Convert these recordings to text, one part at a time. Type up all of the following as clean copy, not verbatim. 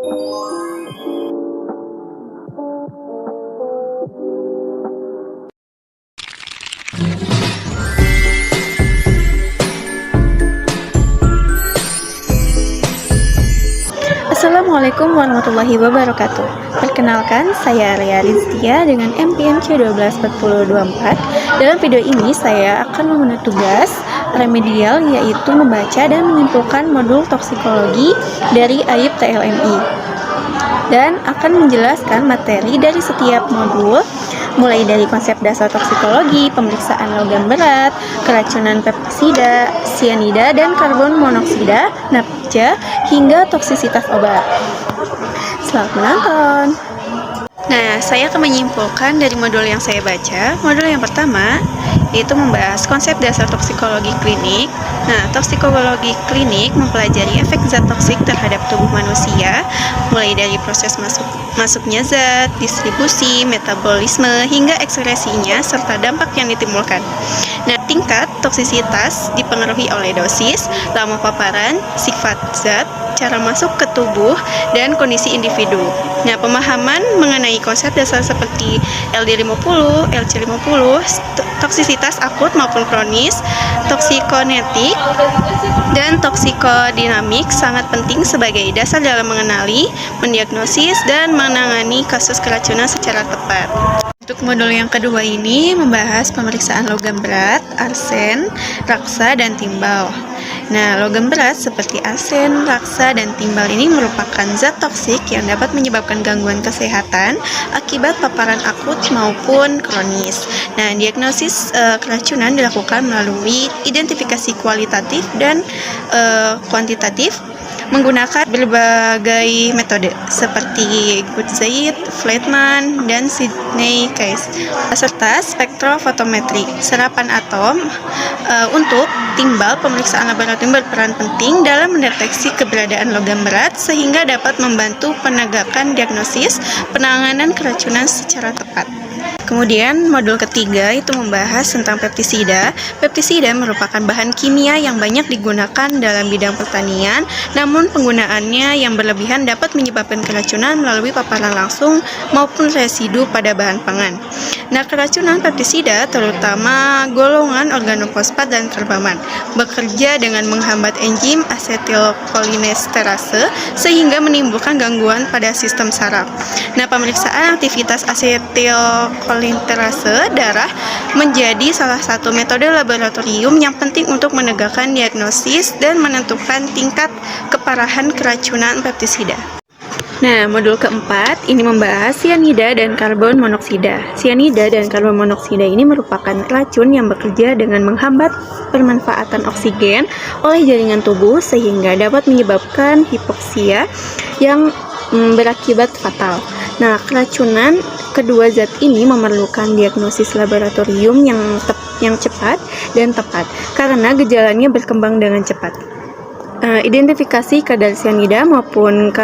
Assalamualaikum warahmatullahi wabarakatuh. Perkenalkan, saya Arya Rizkia dengan MPMC 124024. Dalam video ini saya akan memenuhi tugas remedial, yaitu membaca dan menyimpulkan modul toksikologi dari AYIP TLMI, dan akan menjelaskan materi dari setiap modul, mulai dari konsep dasar toksikologi, pemeriksaan logam berat, keracunan pestisida, sianida dan karbon monoksida, nafza, hingga toksisitas obat. Selamat menonton. Nah, saya akan menyimpulkan dari modul yang saya baca. Modul yang pertama yaitu membahas konsep dasar toksikologi klinik. Nah, toksikologi klinik mempelajari efek zat toksik terhadap tubuh manusia, mulai dari proses masuknya zat, distribusi, metabolisme, hingga ekskresinya, serta dampak yang ditimbulkan. Nah, tingkat toksisitas dipengaruhi oleh dosis, lama paparan, sifat zat, cara masuk ke tubuh, dan kondisi individu. Nah, pemahaman mengenai konsep dasar seperti LD50, LC50, toksisitas akut maupun kronis, toksikokinetik, dan toksikodinamik sangat penting sebagai dasar dalam mengenali, mendiagnosis, dan menangani kasus keracunan secara tepat. Untuk modul yang kedua ini membahas pemeriksaan logam berat, arsen, raksa, dan timbal. Nah, logam berat seperti arsen, raksa, dan timbal ini merupakan zat toksik yang dapat menyebabkan gangguan kesehatan akibat paparan akut maupun kronis. Nah, diagnosis keracunan dilakukan melalui identifikasi kualitatif dan kuantitatif menggunakan berbagai metode seperti Gutzeit, Fleitman, dan Sidney Case, serta spektrofotometri. Serapan atom untuk timbal, pemeriksaan laboratorium berperan penting dalam mendeteksi keberadaan logam berat sehingga dapat membantu penegakan diagnosis penanganan keracunan secara tepat. Kemudian modul ketiga itu membahas tentang pestisida. Pestisida merupakan bahan kimia yang banyak digunakan dalam bidang pertanian, namun penggunaannya yang berlebihan dapat menyebabkan keracunan melalui paparan langsung maupun residu pada bahan pangan. Nah, keracunan pestisida terutama golongan organofosfat dan karbaman bekerja dengan menghambat enzim asetilkolinesterase sehingga menimbulkan gangguan pada sistem saraf. Nah, pemeriksaan aktivitas asetilkolinesterase darah menjadi salah satu metode laboratorium yang penting untuk menegakkan diagnosis dan menentukan tingkat keparahan keracunan pestisida. Nah, modul keempat ini membahas sianida dan karbon monoksida. Sianida dan karbon monoksida ini merupakan racun yang bekerja dengan menghambat permanfaatan oksigen oleh jaringan tubuh sehingga dapat menyebabkan hipoksia yang berakibat fatal. Nah, keracunan kedua zat ini memerlukan diagnosis laboratorium yang cepat dan tepat karena gejalanya berkembang dengan cepat. Identifikasi kadar sianida maupun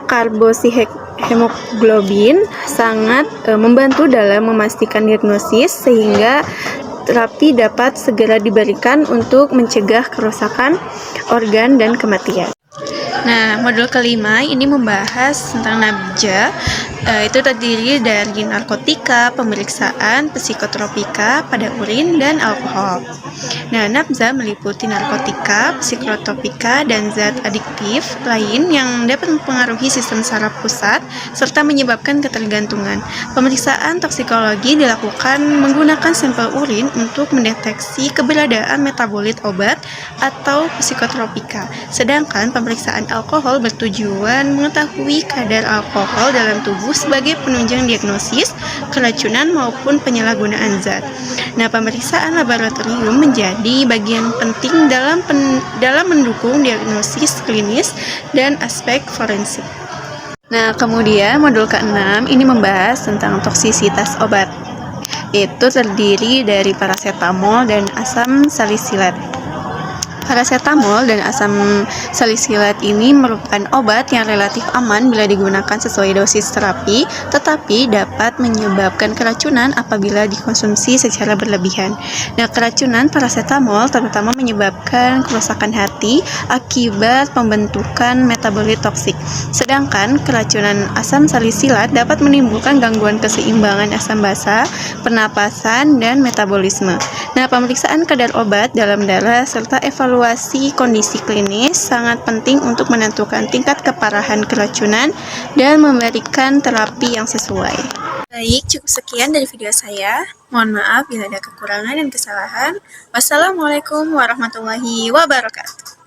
karbosihemoglobin sangat membantu dalam memastikan diagnosis sehingga terapi dapat segera diberikan untuk mencegah kerusakan organ dan kematian. Nah, modul kelima ini membahas tentang nafza. Itu terdiri dari narkotika, pemeriksaan psikotropika pada urin, dan alkohol. Nah, nafza meliputi narkotika, psikotropika, dan zat adiktif lain yang dapat mempengaruhi sistem saraf pusat serta menyebabkan ketergantungan. Pemeriksaan toksikologi dilakukan menggunakan sampel urin untuk mendeteksi keberadaan metabolit obat atau psikotropika. Sedangkan pemeriksaan alkohol bertujuan mengetahui kadar alkohol dalam tubuh sebagai penunjang diagnosis keracunan maupun penyalahgunaan zat. Nah, pemeriksaan laboratorium menjadi bagian penting dalam mendukung diagnosis klinis dan aspek forensik. Nah, kemudian modul ke-6 ini membahas tentang toksisitas obat. Itu terdiri dari parasetamol dan asam salisilat. Paracetamol dan asam salisilat ini merupakan obat yang relatif aman bila digunakan sesuai dosis terapi, tetapi dapat menyebabkan keracunan apabila dikonsumsi secara berlebihan. Nah, keracunan paracetamol terutama menyebabkan kerusakan hati akibat pembentukan metabolit toksik. Sedangkan keracunan asam salisilat dapat menimbulkan gangguan keseimbangan asam basa, pernapasan, dan metabolisme. Nah, pemeriksaan kadar obat dalam darah serta evaluasi kondisi klinis sangat penting untuk menentukan tingkat keparahan keracunan dan memberikan terapi yang sesuai. Baik, cukup sekian dari video saya. Mohon maaf bila ada kekurangan dan kesalahan. Wassalamualaikum warahmatullahi wabarakatuh.